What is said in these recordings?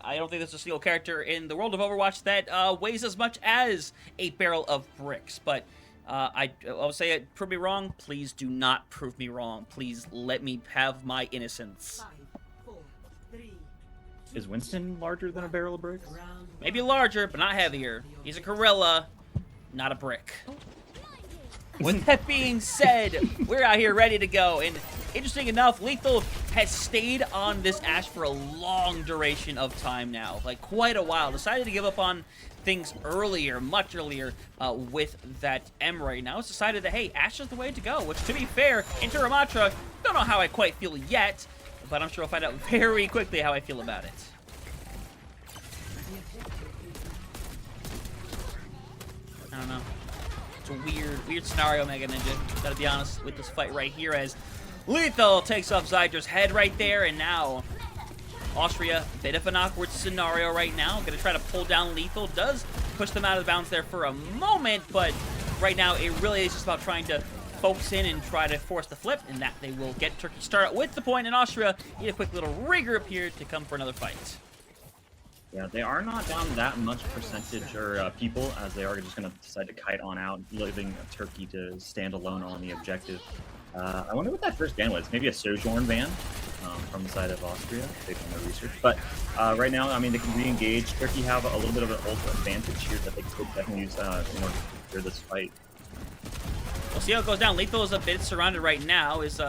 I don't think there's a single character in the world of Overwatch that weighs as much as a barrel of bricks, but I'll say it, prove me wrong. Please do not prove me wrong. Please let me have my innocence. Is Winston larger than a barrel of bricks? Maybe larger, but not heavier. He's a gorilla, not a brick. With that being said, we're out here ready to go, and interesting enough, Lethal has stayed on this Ashe for a long duration of time now, like quite a while. Decided to give up on things earlier, much earlier, with that M right now. It's decided that, hey, Ashe is the way to go, which, to be fair, in Ramatra, don't know how I quite feel yet, but I'm sure I'll find out very quickly how I feel about it. I don't know. It's a weird scenario, Mega Ninja. Gotta be honest with this fight right here, as Lethal takes off Zydra's head right there, and now Austria, bit of an awkward scenario right now. Gonna try to pull down Lethal. Does push them out of bounds there for a moment, but right now it really is just about trying to focus in and try to force the flip, and that they will get Turkey started with the point, and Austria need a quick little regroup here to come for another fight. Yeah, they are not down that much percentage or people, as they are just going to decide to kite on out, leaving Turkey to stand alone on the objective. I wonder what that first ban was. Maybe a Sojourn ban from the side of Austria, based on their research. But right now, I mean, they can re-engage. Turkey have a little bit of an ult advantage here that they could definitely use in order to secure this fight. We'll see how it goes down. Lethal is a bit surrounded right now. Is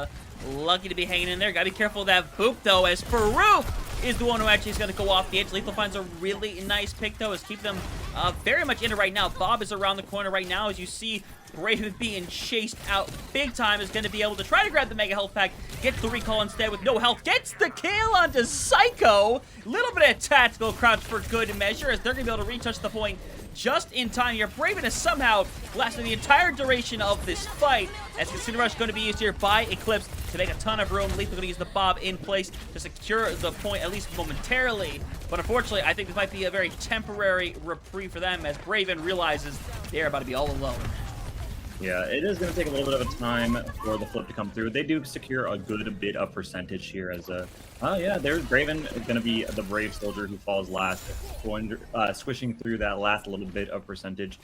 lucky to be hanging in there. Gotta be careful of that boop, though, as Farouk is the one who actually is going to go off the edge. Lethal finds a really nice pick, though, as keep them very much in it right now. Bob is around the corner right now, as you see Brave being chased out big time, is going to be able to try to grab the Mega Health Pack, gets the recall instead with no health, gets the kill onto Psycho. Little bit of tactical crouch for good measure, as they're going to be able to retouch the point just in time here. Braven has somehow lasted the entire duration of this fight, as Consider Rush is going to be used here by Eclipse to make a ton of room. Lethal going to use the Bob in place to secure the point, at least momentarily. But unfortunately, I think this might be a very temporary reprieve for them, as Braven realizes they're about to be all alone. Yeah, it is going to take a little bit of a time for the flip to come through. They do secure a good bit of percentage here, as yeah, there's Braven going to be the brave soldier who falls last, squishing through that last little bit of percentage.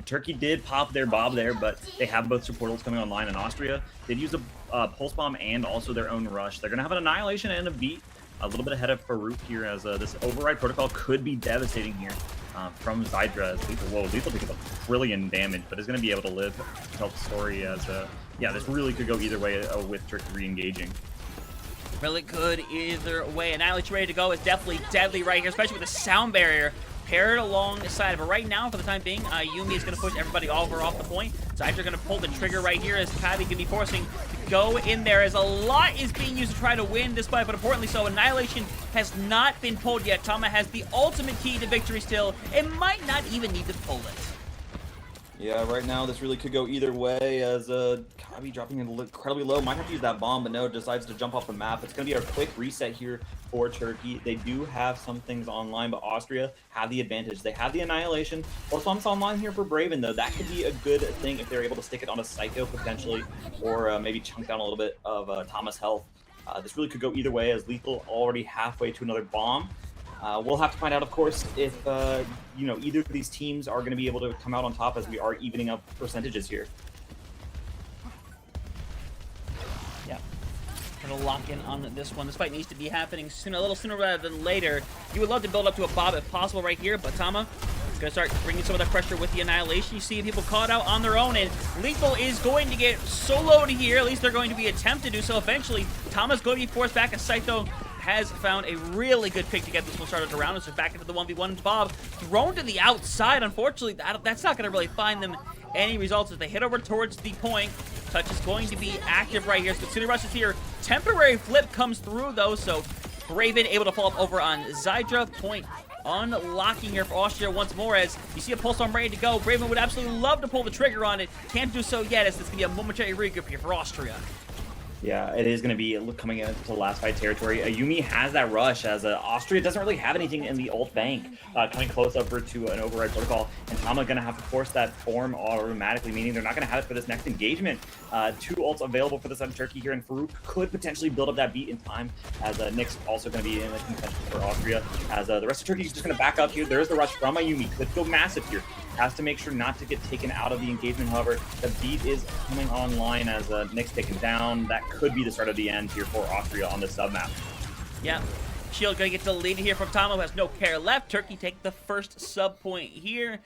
Turkey did pop their Bob there, but they have both supportals coming online in Austria. They'd use a Pulse Bomb and also their own Rush. They're going to have an Annihilation and a beat, a little bit ahead of Farouk here, as this Override Protocol could be devastating here. From Zydra, as Lethal. Whoa, Lethal took a trillion damage, but is going to be able to live to tell the story, as yeah, this really could go either way with Turkey re-engaging. Really good either way. Annihilation ready to go is definitely deadly right here, especially with the sound barrier paired alongside of it. Right now, for the time being, Yuumi is going to push everybody over off the point. Zydra going to pull the trigger right here, as Kylie going to be forcing to go in there, as a lot is being used to try to win this fight, but importantly so, Annihilation has not been pulled yet. Tama has the ultimate key to victory still, and might not even need to pull it. Yeah, right now this really could go either way, as Kabi dropping incredibly low. Might have to use that bomb, but no, decides to jump off the map. It's going to be a quick reset here for Turkey. They do have some things online, but Austria have the advantage. They have the Annihilation. Also, I'm online here for Braven, though. That could be a good thing if they're able to stick it on a Psycho, potentially, or maybe chunk down a little bit of Thomas' health. This really could go either way, as Lethal already halfway to another bomb. We'll have to find out, of course, if you know, either of these teams are going to be able to come out on top, as we are evening up percentages here. Yeah, gonna lock in on this one. This fight needs to be happening soon, a little sooner rather than later. You would love to build up to a Bob if possible right here, but Tama is gonna start bringing some of that pressure with the Annihilation. You see people caught out on their own, and Lethal is going to get soloed here. At least they're going to be attempt to do so eventually. Tama's going to be forced back, as Saito has found a really good pick to get this one started around. And so back into the 1v1. Bob thrown to the outside. Unfortunately, that's not going to really find them any results as they hit over towards the point. Touch is going to be active right here. So City Rush is here. Temporary flip comes through, though, so Braven able to fall up over on Zydra. Point unlocking here for Austria once more, as you see a pulse arm ready to go. Braven would absolutely love to pull the trigger on it. Can't do so yet, as it's going to be a momentary regroup here for Austria. Yeah, it is going to be coming into last fight territory. Yumi has that rush as Austria doesn't really have anything in the ult bank. Coming close over to an override protocol, and Tama going to have to force that form automatically, meaning they're not going to have it for this next engagement. 2 ults available for the side of Turkey here, and Farouk could potentially build up that beat in time, as Nick's also going to be in the contention for Austria, as the rest of Turkey is just going to back up here. There's the rush from Yumi. Could go massive here. Has to make sure not to get taken out of the engagement. However, the beat is coming online as Nick's taken down. That could be the start of the end here for Austria on the sub-map. Yeah. Shield gonna get deleted here from Tama, who has no care left. Turkey take the first sub point here,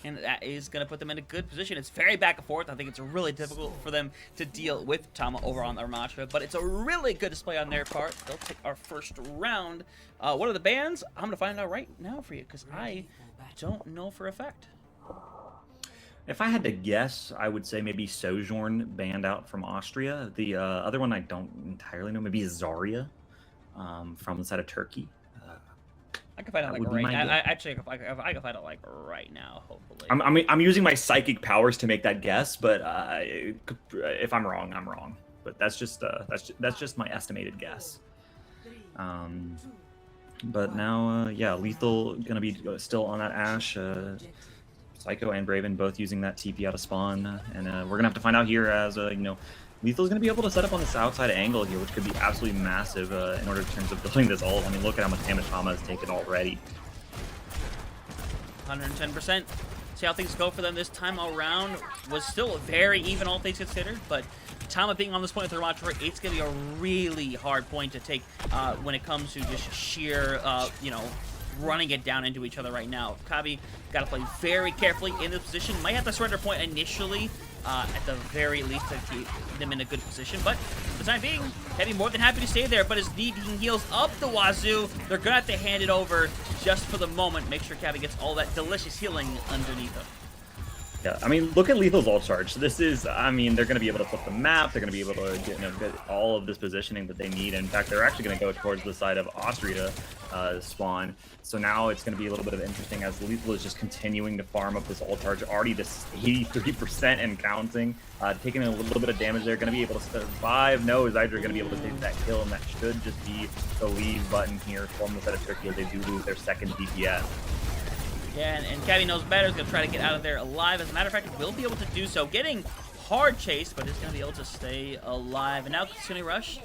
and that is gonna put them in a good position. It's very back and forth. I think it's really difficult for them to deal with Tama over on the Ramatra, but it's a really good display on their part. They'll take our first round. What are the bans? I'm gonna find out right now for you, because I don't know for a fact. If I had to guess, I would say maybe Sojourn banned out from Austria. The other one I don't entirely know. Maybe Zarya from the side of Turkey. I can find out like right now. Actually, I can find out like right now. Hopefully. I'm using my psychic powers to make that guess, but if I'm wrong, I'm wrong. But that's just my estimated guess. But now, yeah, Lethal gonna be still on that Ashe. Psycho and Braven both using that TP out of spawn, and we're gonna have to find out here as you know, Lethal's gonna be able to set up on the south side angle here, which could be absolutely massive in order in terms of building this ult. I mean, look at how much damage Tama has taken already. 110%. See how things go for them this time around. Was still very even, all things considered, but Tama being on this point with Ramatra, it's gonna be a really hard point to take when it comes to just sheer, you know, running it down into each other right now. Kabi got to play very carefully in this position. Might have to surrender point initially, at the very least, to keep them in a good position. But for the time being, Heavy more than happy to stay there, but his needing heals up the wazoo. They're going to have to hand it over just for the moment. Make sure Kabi gets all that delicious healing underneath him. Yeah, I mean, look at Lethal's ult charge. This is, I mean, they're going to be able to flip the map. They're going to be able to get, get all of this positioning that they need. In fact, they're actually going to go towards the side of Austria to spawn. So now it's going to be a little bit of interesting as Lethal is just continuing to farm up this ult charge, already to 83% and counting, taking a little bit of damage there. Going to be able to survive. No, is Hydra going to be able to take that kill, and that should just be the leave button here from the side of Turkey as they do lose their second DPS. Yeah, and Kabi knows better. He's going to try to get out of there alive. As a matter of fact, he will be able to do so. Getting hard chased, but he's going to be able to stay alive. And now Kitsune Rush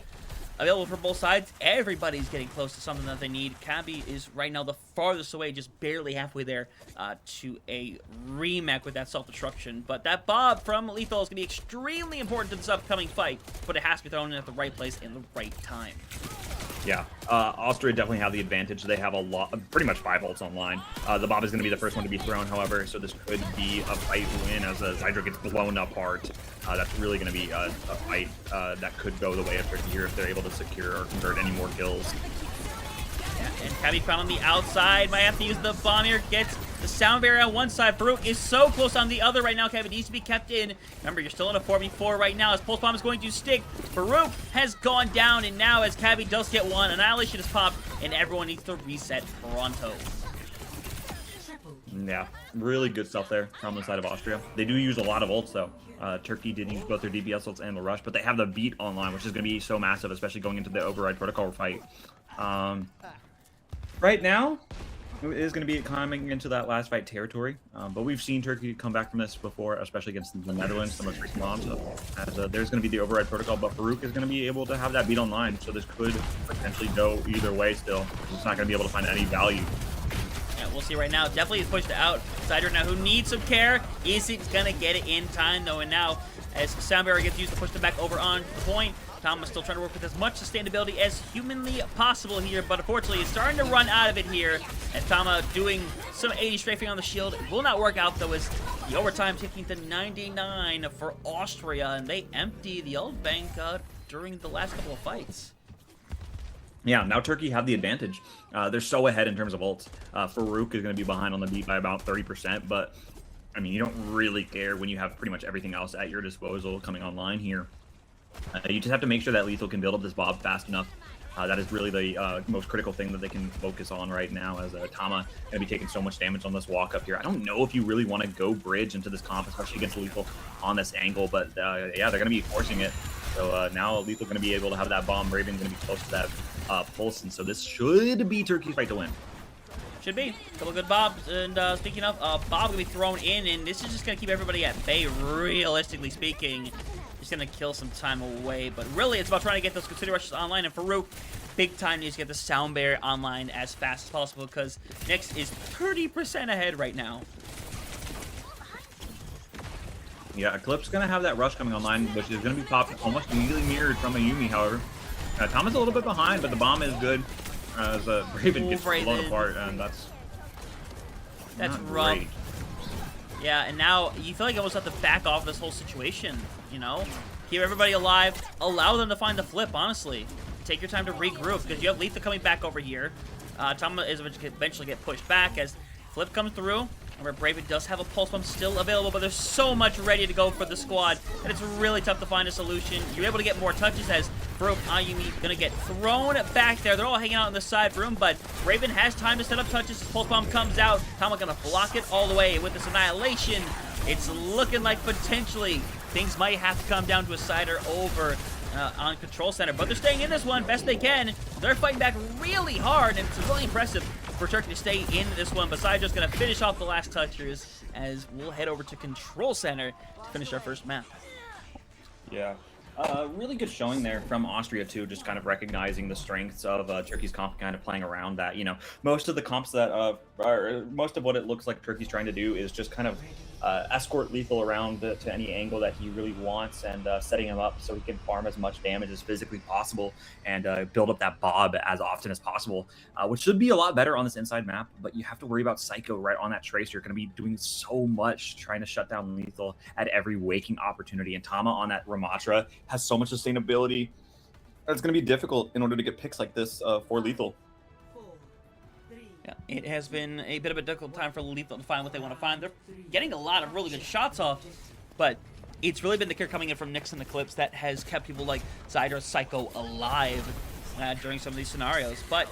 available for both sides. Everybody's getting close to something that they need. Kabi is right now the farthest away, just barely halfway there to a remake with that self-destruction. But that Bob from Lethal is going to be extremely important to this upcoming fight, but it has to be thrown in at the right place in the right time. Yeah, Austria definitely have the advantage. They have a lot, pretty much 5 ults online. The Bob is going to be the first one to be thrown, however, so this could be a fight win as Hydra gets blown apart. That's really going to be a fight that could go the way of Turkey here if they're able to secure or convert any more kills. Yeah, and Kabi found on the outside. Might have to use the bomb here. Gets the sound barrier on one side. Farouk is so close on the other right now. Kabi needs to be kept in. Remember, you're still in a 4v4 right now as Pulse Bomb is going to stick. Farouk has gone down, and now as Kabi does get one, Annihilation is popped, and everyone needs to reset pronto. Yeah, really good stuff there from the side of Austria. They do use a lot of ults, though. Turkey did use both their DPS ults and the rush, but they have the beat online, which is going to be so massive, especially going into the Override Protocol fight. Right now, it is going to be coming into that last fight territory, but we've seen Turkey come back from this before, especially against the Netherlands, the most recent one. So as, there's going to be the Override Protocol, but Farouk is going to be able to have that beat online, so this could potentially go either way still. It's not going to be able to find any value. Yeah, we'll see right now. Definitely is pushed out. Sider now, who needs some care, isn't going to get it in time, though, and now as Sound Barrier gets used to push them back over on the point, Thomas still trying to work with as much sustainability as humanly possible here, but unfortunately he's starting to run out of it here. And Tama doing some 80 strafing on the shield. It will not work out though, as the overtime taking to 99 for Austria, and they empty the ult bank during the last couple of fights. Yeah, now Turkey have the advantage. They're so ahead in terms of ults. Farouk is going to be behind on the beat by about 30%, but I mean, you don't really care when you have pretty much everything else at your disposal coming online here. You just have to make sure that Lethal can build up this Bob fast enough. That is really the most critical thing that they can focus on right now, as Tama going to be taking so much damage on this walk up here. I don't know if you really want to go bridge into this comp, especially against Lethal on this angle, but yeah, they're going to be forcing it. So now Lethal going to be able to have that bomb. Raven's going to be close to that pulse, and so this should be Turkey's fight to win. Should be. A couple good bobs. And speaking of, Bob going to be thrown in, and this is just going to keep everybody at bay, realistically speaking. Just going to kill some time away. But really, it's about trying to get those consider rushes online. And Farouk, big time needs to get the sound barrier online as fast as possible because Nyx is 30% ahead right now. Yeah, Eclipse going to have that rush coming online, which is going to be popped almost immediately mirrored from a Yumi, however. Tom is a little bit behind, but the bomb is good. As Raven gets blown apart, and that's rough. Great. Yeah, and now you feel like you almost have to back off this whole situation, you know? Keep everybody alive. Allow them to find the flip, honestly. Take your time to regroup, because you have Letha coming back over here. Tama is eventually get pushed back as flip comes through. Remember, Braven does have a pulse bomb still available, but there's so much ready to go for the squad that it's really tough to find a solution. You're able to get more touches as Farouk, Ayumi gonna get thrown back there. They're all hanging out in the side room, but Raven has time to set up touches. His pulse bomb comes out. Tama gonna block it all the way with this annihilation. It's looking like potentially things might have to come down to a cider over on Control Center, but they're staying in this one best they can. They're fighting back really hard, and it's really impressive for Turkey to stay in this one. Besides just going to finish off the last touchers as we'll head over to Control Center to finish our first map. Yeah. Really good showing there from Austria too, just kind of recognizing the strengths of Turkey's comp, kind of playing around that. You know, most of the comps that most of what it looks like Turkey's trying to do is just kind of escort Lethal around to any angle that he really wants, and setting him up so he can farm as much damage as physically possible and build up that Bob as often as possible, which should be a lot better on this inside map. But you have to worry about Psycho right on that trace. You're going to be doing so much trying to shut down Lethal at every waking opportunity, and Tama on that Ramatra has so much sustainability. It's going to be difficult in order to get picks like this for Lethal. Yeah, it has been a bit of a difficult time for Lethal to find what they want to find. They're getting a lot of really good shots off, but it's really been the care coming in from Nyx and Eclipse that has kept people like Zyder, Psycho alive during some of these scenarios. But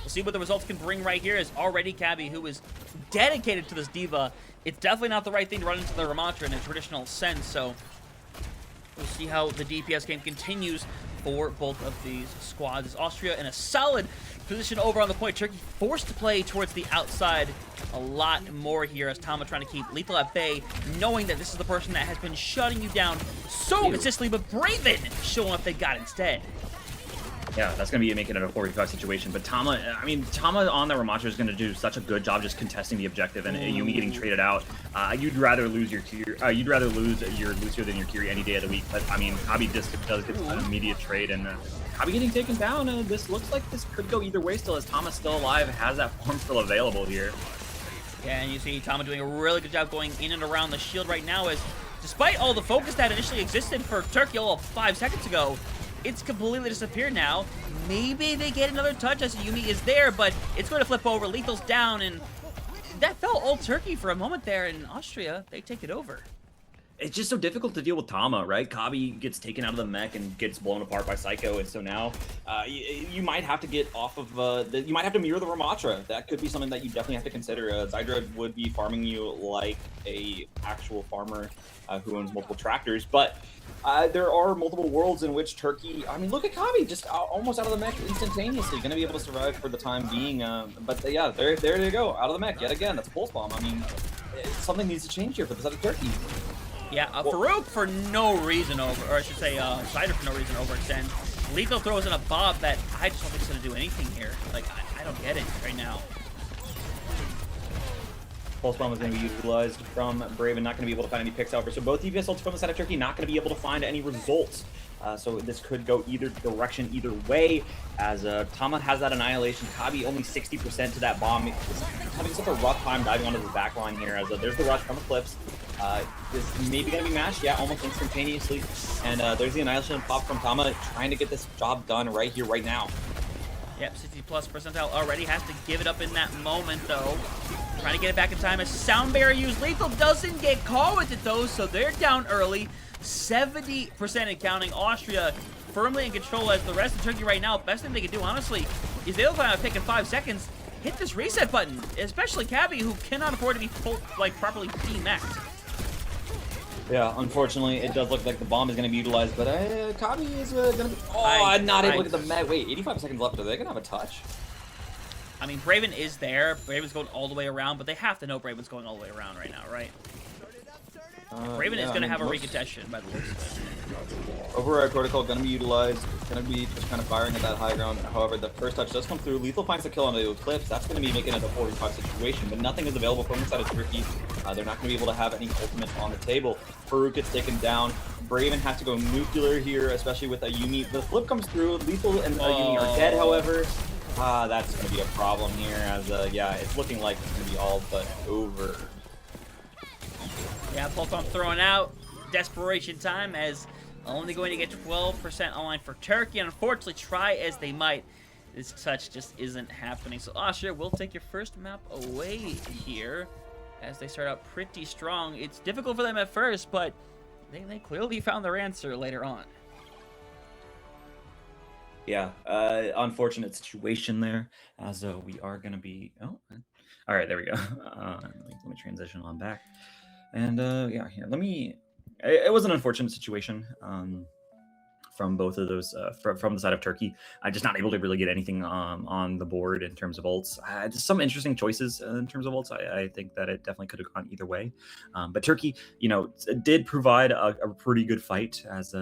we'll see what the results can bring right here. Is already Cabby, who is dedicated to this diva. It's definitely not the right thing to run into the Ramatra in a traditional sense, so we'll see how the DPS game continues for both of these squads. Austria in a solid position over on the point. Turkey forced to play towards the outside a lot more here as Tama trying to keep Lethal at bay, knowing that this is the person that has been shutting you down so consistently, but Braven showing up they got instead. Yeah, that's going to be making it a 4v5 situation. But Tama, I mean, Tama on the Ramatra is going to do such a good job just contesting the objective, and Yumi getting traded out. You'd rather lose your you'd rather lose your Lucio than your Kiri any day of the week. But I mean, Kabi just does get an immediate trade, and Kabi getting taken down. This looks like this could go either way still, as Tama's still alive, has that form still available here. Yeah, and you see Tama doing a really good job going in and around the shield right now, as despite all the focus that initially existed for Turkey all 5 seconds ago, it's completely disappeared now. Maybe they get another touch as Yumi is there, but it's going to flip over. Lethal's down, and that felt all Turkey for a moment there in Austria. They take it over. It's just so difficult to deal with Tama, right? Kabi gets taken out of the mech and gets blown apart by Psycho, and so now you might have to get off of you might have to mirror the Ramatra. That could be something that you definitely have to consider. Zydra would be farming you like a actual farmer who owns multiple tractors, but there are multiple worlds in which Turkey, I mean, look at Kabi, just almost out of the mech instantaneously, going to be able to survive for the time being. But yeah, there they go, out of the mech yet again. That's a pulse bomb. I mean, something needs to change here for the side of Turkey. Yeah, Farouk for no reason or I should say, Cider for no reason overextends. Lethal throws in a Bob that I just don't think is going to do anything here. Like, I don't get it right now. Pulse bomb is going to be utilized from Braven, not going to be able to find any picks over. So both DPS ults from the side of Turkey not going to be able to find any results. So this could go either direction, either way, as Tama has that annihilation. Kabi only 60% to that bomb. He's having such a rough time diving onto the back line here, as there's the rush from Eclipse. This may be going to be mashed, yeah, almost instantaneously. And there's the annihilation pop from Tama, trying to get this job done right here, right now. Yep, 60+ percentile already. Has to give it up in that moment, though. Trying to get it back in time as Sound Barrier used. Lethal doesn't get caught with it, though, so they're down early. 70% and counting. Austria firmly in control, as the rest of Turkey right now, best thing they can do, honestly, is they'll find a pick in 5 seconds. Hit this reset button, especially Cabby, who cannot afford to be full, like, properly P-maxed. Yeah, unfortunately, it does look like the bomb is going to be utilized, but Kabi is going to be... Oh, I'm not able to get the med. Wait, 85 seconds left. Are they going to have a touch? I mean, Braven is there. Braven's going all the way around, but they have to know Braven's going all the way around right now, right? Braven is going to have a recontention by the looks of it. Override protocol going to be utilized. It's going to be just kind of firing at that high ground. However, the first touch does come through. Lethal finds the kill on the Eclipse. That's going to be making it a 45 situation, but nothing is available from inside of Turkey. They're not going to be able to have any ultimate on the table. Farouk gets taken down. Braven has to go nuclear here, especially with a Yumi. The flip comes through. Lethal and Yumi are dead, however. That's going to be a problem here, as yeah, it's looking like it's going to be all but over. Yeah, pulse bomb thrown out. Desperation time, as only going to get 12% online for Turkey. Unfortunately, try as they might, this touch just isn't happening. So Austria will take your first map away here, as they start out pretty strong. It's difficult for them at first, but they clearly found their answer later on. Yeah, unfortunate situation there, as we are going to be... Oh, all right, there we go. Let me transition on back. And yeah, here, let me... It was an unfortunate situation from both of those, from the side of Turkey. I'm just not able to really get anything on the board in terms of ults. Just some interesting choices in terms of ults. I think that it definitely could have gone either way. But Turkey, you know, did provide a pretty good fight as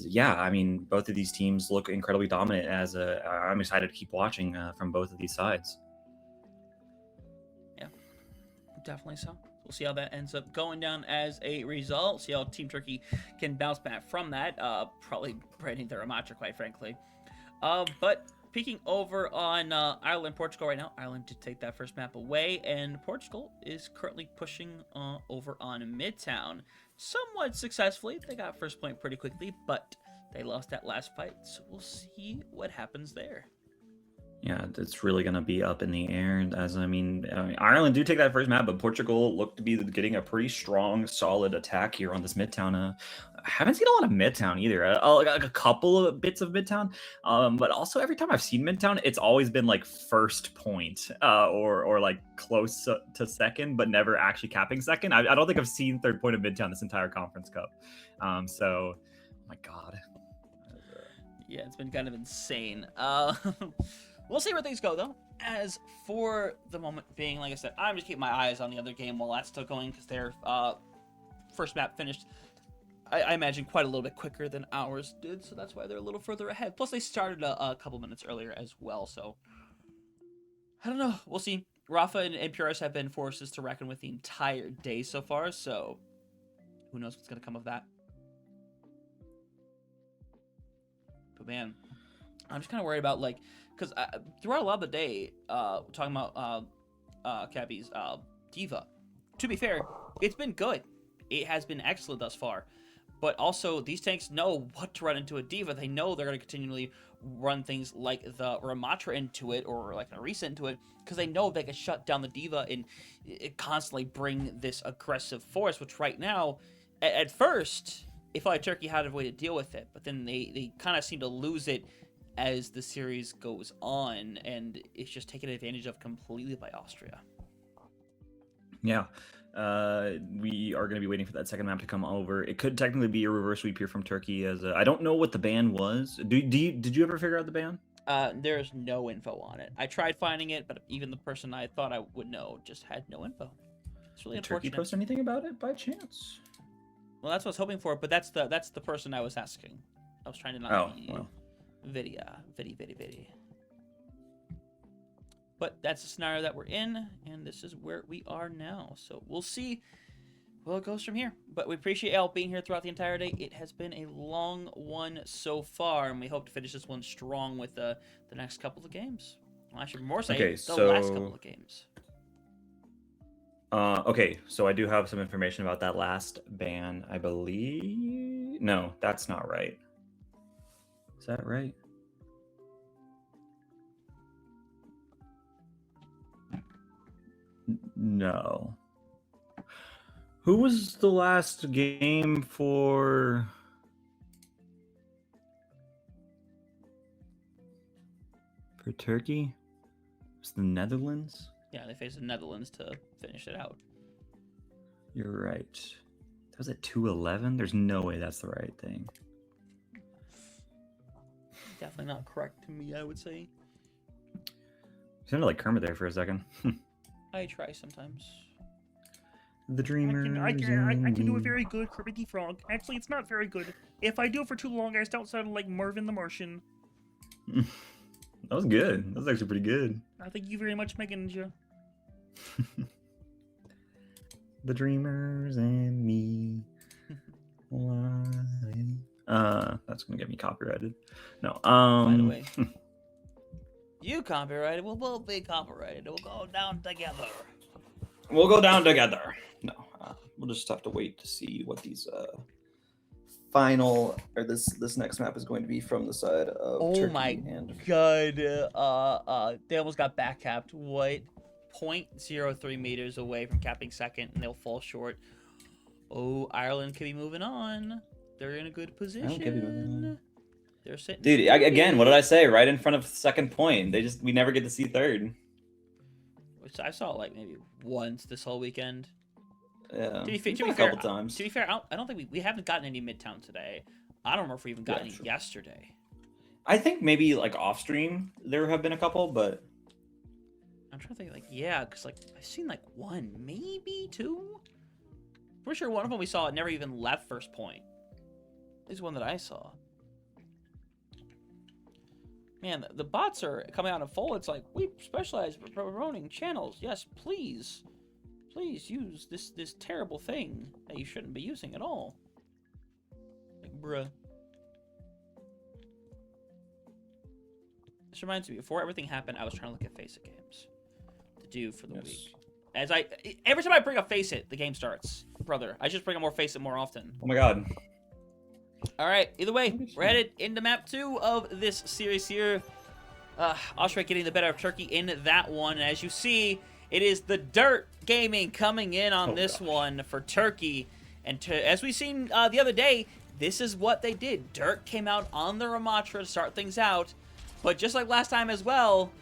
yeah, I mean, both of these teams look incredibly dominant. I'm excited to keep watching from both of these sides. Yeah, definitely so. We'll see how that ends up going down as a result. See how Team Turkey can bounce back from that. Probably branding their Ramatra, quite frankly. But peeking over on Ireland, Portugal right now. Ireland did take that first map away, and Portugal is currently pushing over on Midtown. Somewhat successfully. They got first point pretty quickly, but they lost that last fight. So we'll see what happens there. Yeah, it's really going to be up in the air. I mean, Ireland do take that first map, but Portugal looked to be getting a pretty strong, solid attack here on this Midtown. I haven't seen a lot of Midtown either. A couple of bits of Midtown, but also every time I've seen Midtown, it's always been like first point or like close to second, but never actually capping second. I don't think I've seen third point of Midtown this entire Conference Cup. So, oh my God. Yeah, it's been kind of insane. We'll see where things go, though. As for the moment being, like I said, I'm just keeping my eyes on the other game while that's still going, because their first map finished, I imagine, quite a little bit quicker than ours did, so that's why they're a little further ahead. Plus, they started a couple minutes earlier as well, so I don't know. We'll see. Rafa and Puris have been forces to reckon with the entire day so far, so who knows what's going to come of that. But man, I'm just kind of worried about, like, because throughout a lot of the day, talking about Cappy's Diva, to be fair, it's been good. It has been excellent thus far. But also, these tanks know what to run into a Diva. They know they're going to continually run things like the Ramatra into it, or like a Orisa into it, because they know they can shut down the Diva and constantly bring this aggressive force, which right now, at first, it felt like Turkey had a way to deal with it, but then they kind of seem to lose it as the series goes on, and it's just taken advantage of completely by Austria. Yeah, we are going to be waiting for that second map to come over. It could technically be a reverse sweep here from Turkey, as I don't know what the ban was. Did you ever figure out the ban? There's no info on it. I tried finding it, but even the person I thought I would know just had no info. It's really unfortunate. Did Turkey post anything about it by chance? Well, that's what I was hoping for, but that's the person I was asking. I was trying to not be Vidi. But that's the scenario that we're in, and this is where we are now. So we'll see where it goes from here. But we appreciate y'all being here throughout the entire day. It has been a long one so far, and we hope to finish this one strong with the next couple of games. Well, I should more say the last couple of games. Okay, so I do have some information about that last ban, I believe. No, that's not right. Is that right? No. Who was the last game for Turkey? It was the Netherlands? Yeah, they faced the Netherlands to finish it out. You're right. was at 211. There's no way that's the right thing. Definitely not correct to me, I would say. Sounded like Kermit there for a second. I try sometimes. The Dreamers. I can do a very good Kermit the Frog. Actually, it's not very good. If I do it for too long, I start sounding like Marvin the Martian. That was good. That was actually pretty good. Thank you very much, Mega Ninja. The Dreamers and me. That's gonna get me copyrighted. No. By the way, you copyrighted. We'll both be copyrighted. We'll go down together. We'll go down together. No, we'll just have to wait to see what these final or this next map is going to be from the side of Turkey. My and god. They almost got back capped. What? 0.03 meters away from capping second, and they'll fall short. Oh, Ireland could be moving on. They're in a good position. They're sitting. Dude, again, what did I say? Right in front of second point. We never get to see third. Which I saw like maybe once this whole weekend. Yeah. To be fair, a couple times. To be fair, I don't think we haven't gotten any Midtown today. I don't remember if we even got any true. yesterday. I think maybe like off stream there have been a couple, but I'm trying to think like because like I've seen like one, maybe two. Pretty sure one of them we saw never even left first point. Is one that I saw. Man, the bots are coming out in full. It's like, we specialize in promoting channels. Yes, please. Please use this terrible thing that you shouldn't be using at all. Like, bruh. This reminds me, before everything happened, I was trying to look at Face-It games to do for the week. Every time I bring up Face-It, the game starts. Brother, I just bring up more Face-It more often. oh my god. All right, either way, we're headed into map 2 of this series here. Austria getting the better of Turkey in that one. And as you see, it is the Dirt Gaming coming in on this one for Turkey. And as we've seen the other day, this is what they did. Dirt came out on the Ramatra to start things out. But just like last time as well,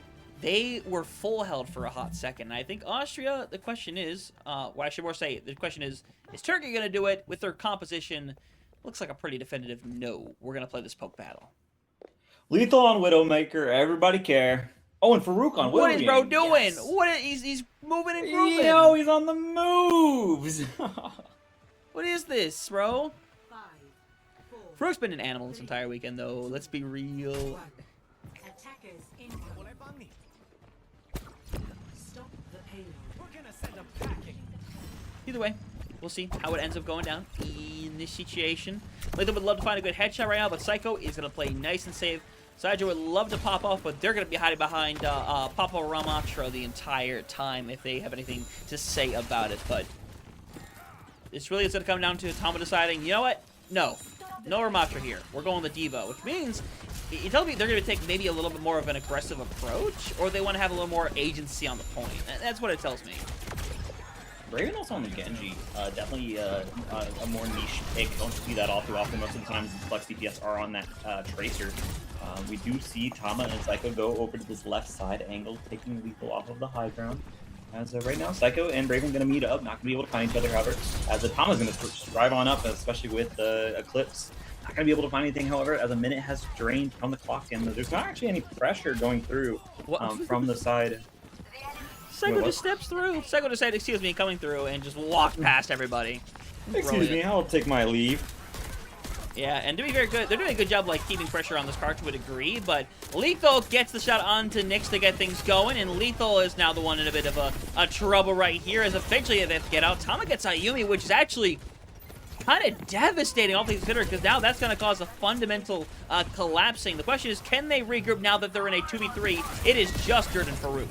they were full held for a hot second. And I think Austria, the question is, well, I should more say, the question is Turkey going to do it with their composition? Looks like a pretty definitive no. We're going to play this poke battle. Lethal on Widowmaker, everybody care. Oh, and Farouk on Widowmaker. What is bro doing? Yes. He's moving and grooving. Yo, he's on the moves. What is this, bro? Farouk's been an animal this entire weekend, though. Let's be real. Attackers in. Stop the payload. We're gonna send them packing. Either way, we'll see how it ends up going down in this situation. Lethal would love to find a good headshot right now, but Psycho is going to play nice and safe. Sidra would love to pop off, but they're going to be hiding behind Papa Ramatra the entire time if they have anything to say about it. But this really is going to come down to Tama deciding, you know what? No Ramatra here. We're going the Devo, which means you tell me they're going to take maybe a little bit more of an aggressive approach, or they want to have a little more agency on the point. That's what it tells me. Raven also on the Genji, definitely a more niche pick. Don't see that all too often. Most of the times, Flex DPS are on that Tracer. We do see Tama and Psycho go over to this left side angle, taking Lethal off of the high ground. As right now, Psycho and Raven going to meet up, not going to be able to find each other, however. As Tama's going to drive on up, especially with the Eclipse. Not going to be able to find anything, however, as a minute has drained from the clock, and there's not actually any pressure going through from the side. Psycho just steps through. Psycho just said, excuse me, coming through, and just walked past everybody. Excuse me, I'll take my leave. Yeah, and to be very good, they're doing a good job like keeping pressure on this card to a degree, but Lethal gets the shot onto Nyx to get things going, and Lethal is now the one in a bit of a trouble right here, as eventually they have to get out. Tama gets Ayumi, which is actually kind of devastating, all things considered, because now that's going to cause a fundamental collapsing. The question is, can they regroup now that they're in a 2v3? It is just Dirt and Farouk.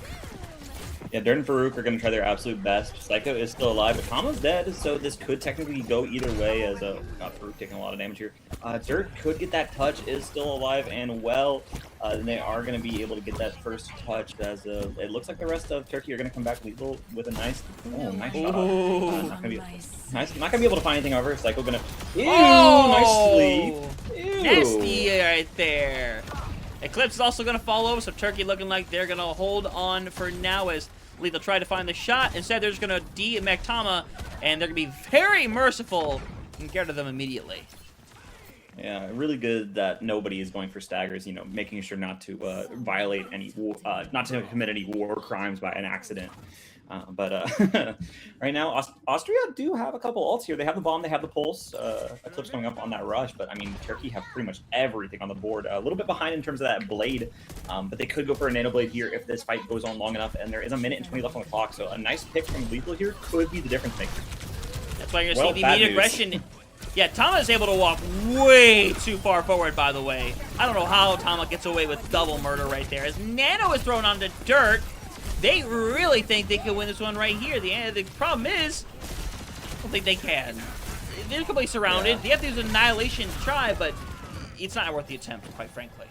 Yeah, Dirt and Farouk are going to try their absolute best. Psycho is still alive, but Tama's dead, so this could technically go either way, as Farouk taking a lot of damage here. Dirt could get that touch, is still alive and well. Then they are going to be able to get that first touch, as it looks like the rest of Turkey are going to come back lethal with a nice shot. Not going to be able to find anything over. Psycho going to... Ew, nice sleep. Ew. Nasty right there. Eclipse is also going to fall over, so Turkey looking like they're going to hold on for now as Lethal try to find the shot. Instead, they're just going to D-mech Tama, and they're going to be very merciful and get rid of them immediately. Yeah, really good that nobody is going for staggers, you know, making sure not to violate any, not to commit any war crimes by an accident. Right now, Austria do have a couple ults here. They have the bomb, they have the pulse. Eclipse coming up on that rush, but I mean, Turkey have pretty much everything on the board. A little bit behind in terms of that blade, but they could go for a nano blade here if this fight goes on long enough. And there is a minute and 20 left on the clock, so a nice pick from Lethal here could be the difference maker. That's why you're going to see the immediate aggression. Yeah, Tama is able to walk way too far forward, by the way. I don't know how Tama gets away with double murder right there. As Nano is thrown onto dirt, they really think they can win this one right here. The problem is, I don't think they can. They're completely surrounded. Yeah. They have to use Annihilation to try, but it's not worth the attempt, quite frankly.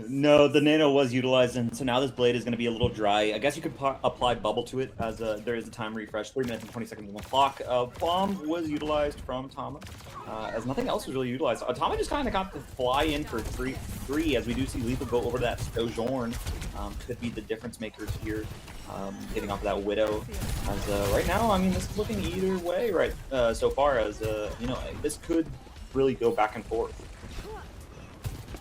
No, the nano was utilized, and so now this blade is going to be a little dry. I guess you could apply bubble to it, as there is a time refresh, 3 minutes and 20 seconds on the clock. Bomb was utilized from Tama, as nothing else was really utilized. Tama just kind of got to fly in for three, as we do see Lethal go over to that Sojourn. Could be the difference makers here, getting off of that Widow. As right now, I mean, this is looking either way right so far, as you know, this could really go back and forth.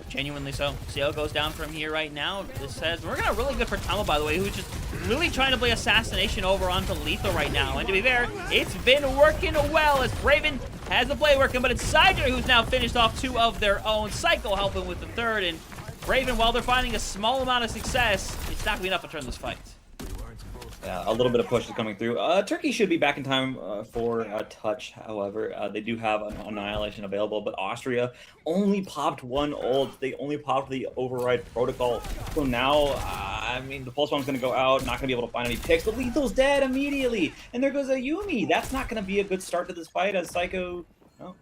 Genuinely so. See how it goes down from here right now. This says we're gonna really good for Tama, by the way, who's just really trying to play assassination over onto Lethal right now. And to be fair, it's been working well as Braven has the play working, but it's Sidra who's now finished off 2 of their own. Psycho helping with the 3rd, and Braven, while they're finding a small amount of success, it's not gonna be enough to turn this fight. Yeah, a little bit of push is coming through. Turkey should be back in time for a touch, however. They do have an Annihilation available, but Austria only popped 1 ult. They only popped the Override Protocol. So now, I mean, the Pulse Bomb's going to go out, not going to be able to find any picks, but Lethal's dead immediately. And there goes a Yumi. That's not going to be a good start to this fight, as Psycho... Oh.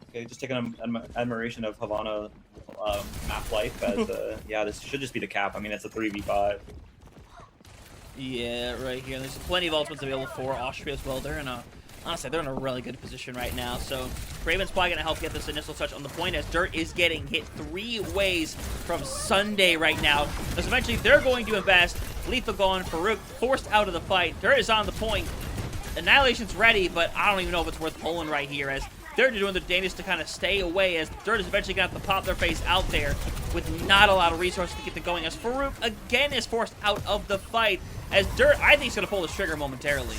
Okay, just taking an admiration of Havana map life, as, yeah, this should just be the cap. I mean, it's a 3v5. Yeah, right here. There's plenty of ultimates available for Austria as well. They're in a, honestly, they're in a really good position right now. So Braven's probably going to help get this initial touch on the point, as Dirt is getting hit 3 ways from Sunday right now. As eventually they're going to invest. Lethal gone, Farouk forced out of the fight. Dirt is on the point. Annihilation's ready, but I don't even know if it's worth pulling right here, as they're doing the damage to kind of stay away, as Dirt is eventually going to have to pop their face out there with not a lot of resources to get them going, as Farouk again is forced out of the fight, as Dirt, I think, is going to pull the trigger momentarily.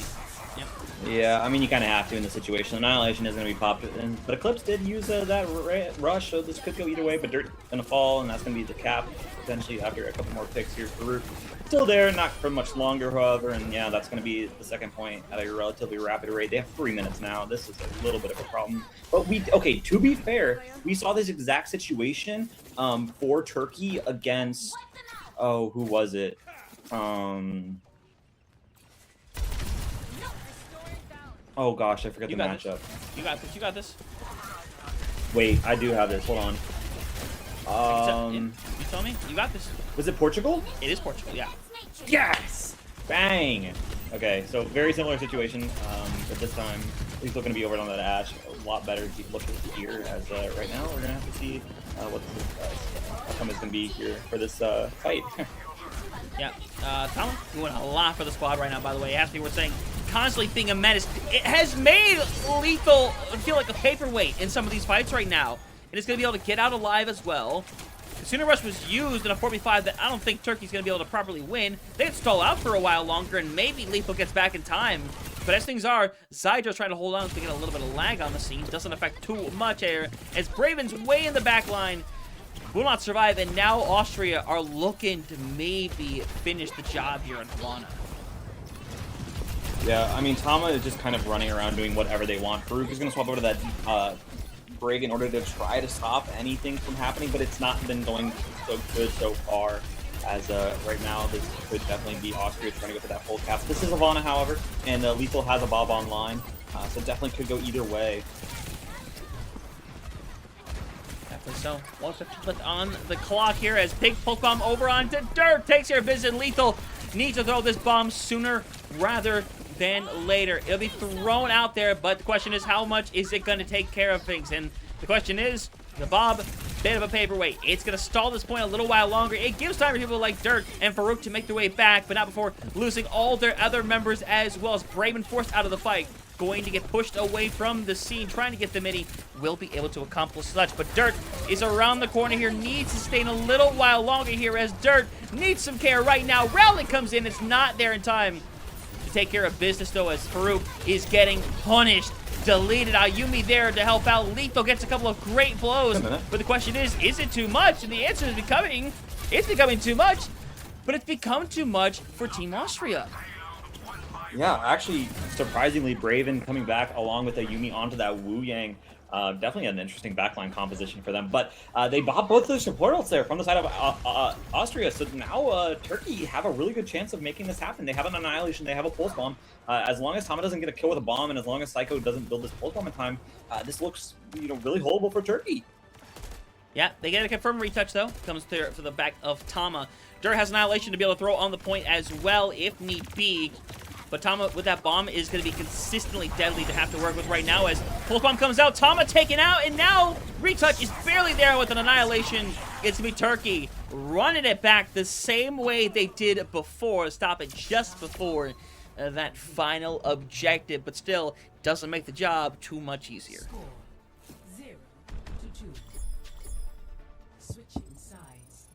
Yep. Yeah, I mean, you kind of have to in this situation. Annihilation is going to be popped, but Eclipse did use that rush, so this could go either way, but Dirt's going to fall, and that's going to be the cap, potentially, after a couple more picks here. Farouk still there, not for much longer, however, and yeah, that's going to be the second point at a relatively rapid rate. They have 3 minutes now. This is a little bit of a problem. But okay, to be fair, we saw this exact situation for Turkey against, oh, who was it? Oh gosh, I forgot the matchup. You got this. You got this. Wait, I do have this. Hold on. You tell me. You got this. Was it Portugal? It is Portugal. Yeah. Yes! Bang! Okay, so very similar situation, but this time he's looking to be over on that Ash. A lot better to keep looking here, as right now we're gonna have to see what the outcome is gonna be here for this fight. Yeah, Tama doing a lot for the squad right now, by the way. As we were saying, constantly being a menace. It has made Lethal feel like a paperweight in some of these fights right now. And it's going to be able to get out alive as well. The Sooner Rush was used in a 4v5 that I don't think Turkey's going to be able to properly win. They could stall out for a while longer, and maybe Lethal gets back in time. But as things are, Zydra's trying to hold on to get a little bit of lag on the scene. Doesn't affect too much air, as Braven's way in the back line. Will not survive, and now Austria are looking to maybe finish the job here in Havana. Yeah, I mean, Tama is just kind of running around doing whatever they want. Farouk is going to swap over to that Brig in order to try to stop anything from happening, but it's not been going so good so far, as right now this could definitely be Austria trying to go for that full cap. This is Havana, however, and Lethal has a Bob online, so definitely could go either way. So, 150 left on the clock here as Pig pulls bomb over onto Dirt. Takes your visit. Lethal needs to throw this bomb sooner rather than later. It'll be thrown out there, but the question is, how much is it going to take care of things? And the question is, the bomb, bit of a paperweight. It's going to stall this point a little while longer. It gives time for people like Dirt and Farouk to make their way back, but not before losing all their other members as well, as Braven forced out of the fight. going to get pushed away from the scene, trying to get the mini, will be able to accomplish such. But Dirt is around the corner here, needs to stay in a little while longer here as Dirt needs some care right now. Rowling comes in, it's not there in time to take care of business though, as Farouk is getting punished. Deleted. Ayumi there to help out. Lethal gets a couple of great blows, but the question is it too much? And the answer is it's becoming too much, but it's become too much for Team Austria. Yeah, actually, surprisingly, Braven coming back along with Ayumi onto that Wu Yang. Definitely an interesting backline composition for them. But they bought both those support ults there from the side of Austria. So now Turkey have a really good chance of making this happen. They have an Annihilation. They have a Pulse Bomb. As long as Tama doesn't get a kill with a bomb, and as long as Psycho doesn't build this Pulse Bomb in time, this looks really holdable for Turkey. Yeah, they get a confirmed retouch, though. Comes to the back of Tama. Dirt has Annihilation to be able to throw on the point as well, if need be. But Tama, with that bomb, is going to be consistently deadly to have to work with right now as Pulse Bomb comes out. Tama taken out, and now retouch is barely there with an Annihilation. It's going to be Turkey running it back the same way they did before. Stop it just before that final objective, but still doesn't make the job too much easier. Score 0-2. Switching sides.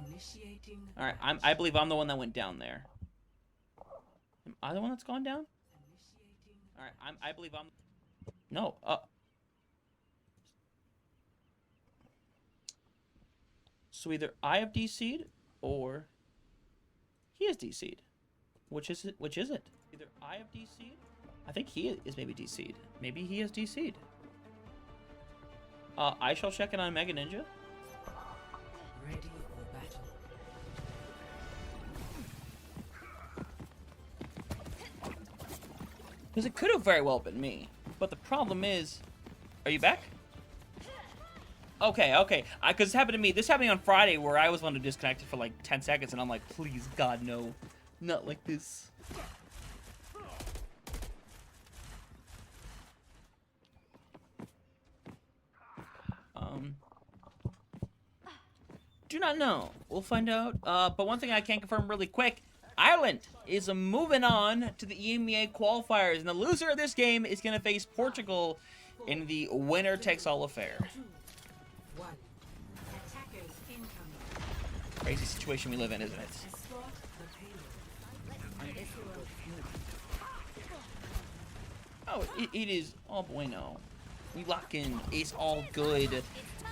Initiating. All right, I believe I'm the one that went down there. Am I the one that's gone down? All right, I believe I'm. No. So either I have DC'd or he has DC'd. Which is it? Which is it? Either I have DC'd. I think he is maybe DC'd. Maybe he has DC'd. I shall check in on Mega Ninja. Ready for battle. Because it could have very well been me. But the problem is... Are you back? Okay, okay. Because this happened to me. This happened on Friday where I was one to disconnect for like 10 seconds. And I'm like, please, God, no. Not like this. Do not know. We'll find out. But one thing I can confirm really quick. Ireland is moving on to the EMEA qualifiers. And the loser of this game is going to face Portugal in the winner-takes-all affair. 1. Attackers incoming. Crazy situation we live in, isn't it? Escort the payload. Oh, it is all bueno. We lock in. It's all good.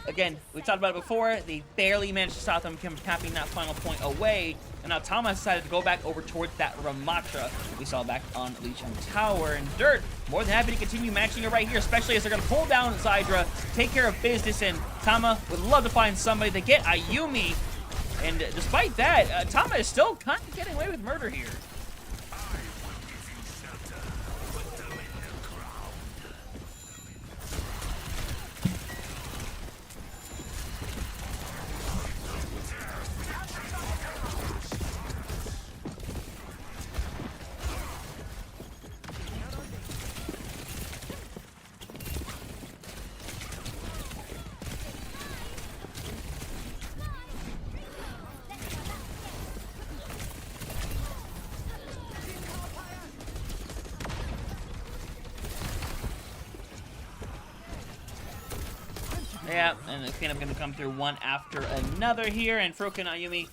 Again, we talked about it before. They barely managed to stop them from tapping that final point away. And now Thomas decided to go back over towards that Ramatra we saw back on Lichang Tower. And Dirt, more than happy to continue matching it right here, especially as they're going to pull down Zydra, take care of business. And Tama would love to find somebody to get Ayumi. And despite that, Tama is still kind of getting away with murder here. Yeah, and the cleanup going to come through one after another here. And Farouk and Ayumi,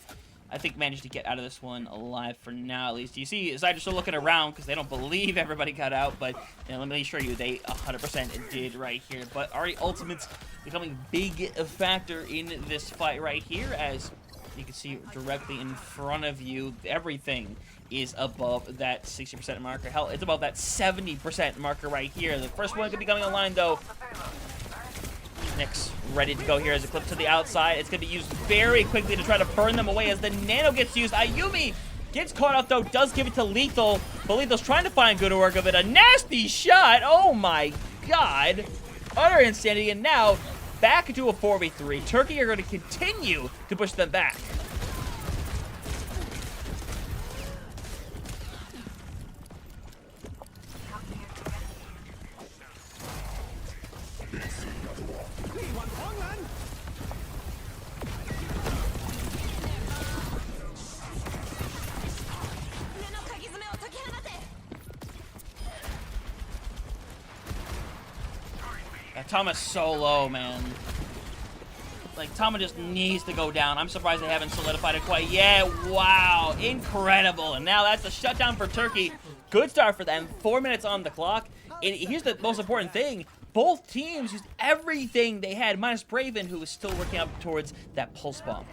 I think, managed to get out of this one alive for now, at least. You see Zydra's still looking around because they don't believe everybody got out. But you know, let me assure you, they 100% did right here. But Ahri Ultimate's becoming a big factor in this fight right here. As you can see directly in front of you, everything is above that 60% marker. Hell, it's above that 70% marker right here. The first one could be coming online, though. Nyx ready to go here as a clip to the outside. It's going to be used very quickly to try to burn them away as the nano gets used. Ayumi gets caught out, though, does give it to Lethal. But Lethal's trying to find good work of it. A nasty shot. Oh, my God. Utter insanity. And now back into a 4v3. Turkey are going to continue to push them back. Tama's so low, man. Like, Tama just needs to go down. I'm surprised they haven't solidified it quite yet. Wow, incredible. And now that's a shutdown for Turkey. Good start for them. 4 minutes on the clock. And here's the most important thing. Both teams used everything they had, minus Braven, who was still working up towards that pulse bomb.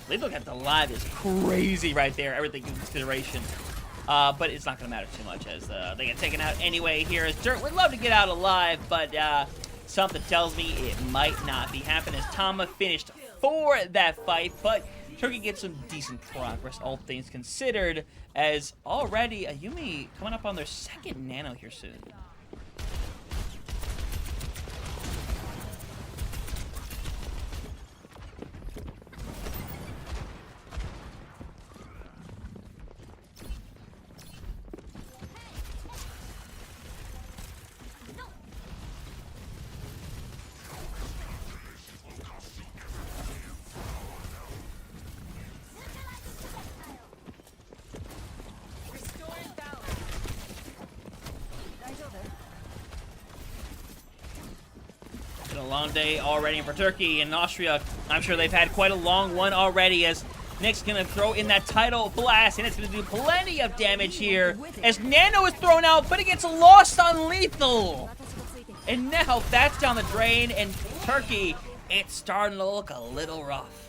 Lethal kept alive is crazy right there, everything in consideration. But it's not going to matter too much as they get taken out anyway here. As Dirt would love to get out alive, but something tells me it might not be happening as Tama finished for that fight. But Turkey gets some decent progress, all things considered, as already Ayumi coming up on their second nano here soon. A long day already for Turkey and Austria. I'm sure they've had quite a long one already as Nick's going to throw in that title blast, and it's going to do plenty of damage here as Nano is thrown out, but it gets lost on Lethal. And now that's down the drain, and Turkey, it's starting to look a little rough.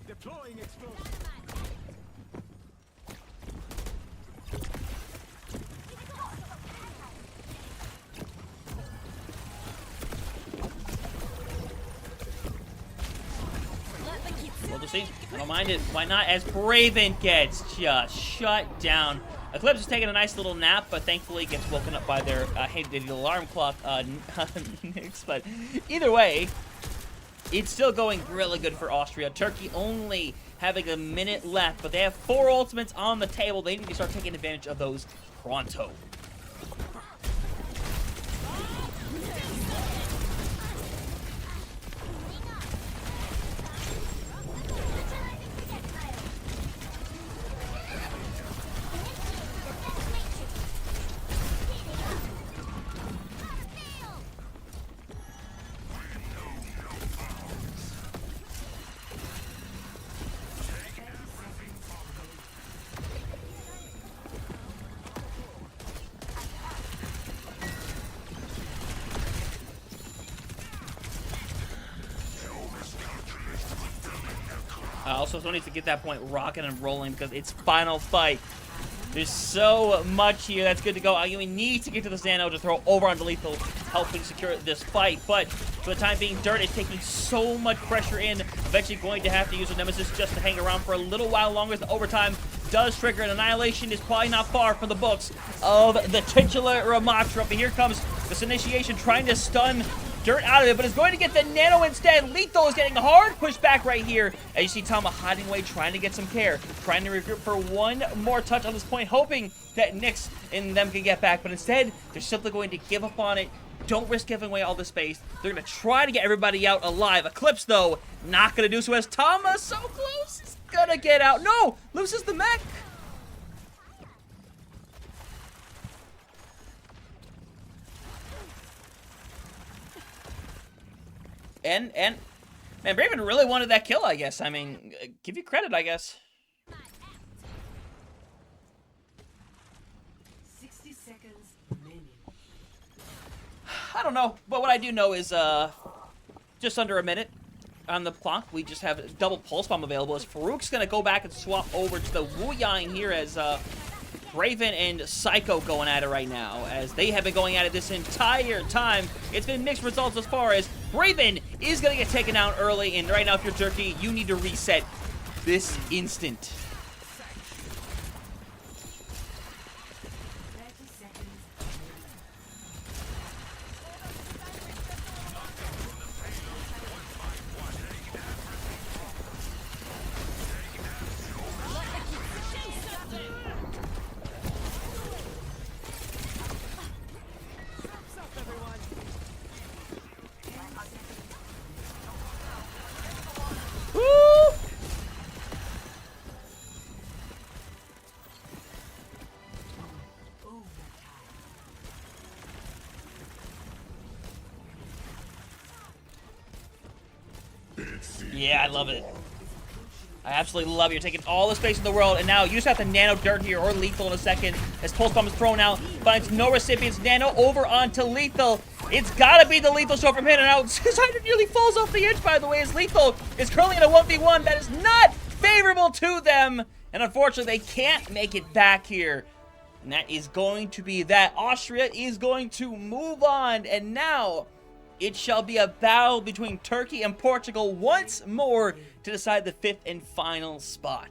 Deploying explosion. Well, we'll see. I don't mind it. Why not? As Braven gets just shut down. Eclipse is taking a nice little nap, but thankfully gets woken up by their the alarm clock, Nyx. But either way, it's still going really good for Austria. Turkey only having a minute left, but they have 4 ultimates on the table. They need to start taking advantage of those pronto. Also, still needs to get that point rocking and rolling because it's final fight. There's so much here that's good to go. Ayumi needs to get to the Xano to throw over onto Lethal, helping secure this fight. But for the time being, Dirt is taking so much pressure in. Eventually going to have to use a Nemesis just to hang around for a little while longer. The overtime does trigger, and Annihilation is probably not far from the books of the titular Ramatra. But here comes this initiation trying to stun Dirt out of it, but is going to get the Nano instead. Lethal is getting a hard pushback right here. As you see Tama hiding away, trying to get some care, trying to regroup for one more touch on this point, hoping that Nyx and them can get back, but instead, they're simply going to give up on it. Don't risk giving away all the space. They're going to try to get everybody out alive. Eclipse, though, not going to do so as Tama so close. Is going to get out. No! Loses the mech. And man, Braven really wanted that kill, I guess. I mean, give you credit, I guess. 60 seconds remaining. I don't know, but what I do know is just under a minute. on the clock, we just have a double pulse bomb available as Farouk's gonna go back and swap over to the Wu Yang here as Raven and Psycho going at it right now, as they have been going at it this entire time. It's been mixed results as far as Raven is gonna get taken out early, and right now if you're Turkey, you need to reset this instant. 30 seconds. Woo! Yeah, I love it. I absolutely love it. You're taking all the space in the world, and now you just have to nano dirt here or lethal in a second as Pulse Bomb is thrown out, finds no recipients. Nano over onto lethal. It's gotta be the lethal show from him, and now Cider nearly falls off the edge, by the way, as lethal is currently in a 1v1 that is not favorable to them, and unfortunately they can't make it back here. And that is going to be that. Austria is going to move on, and now it shall be a battle between Turkey and Portugal once more to decide the 5th and final spot.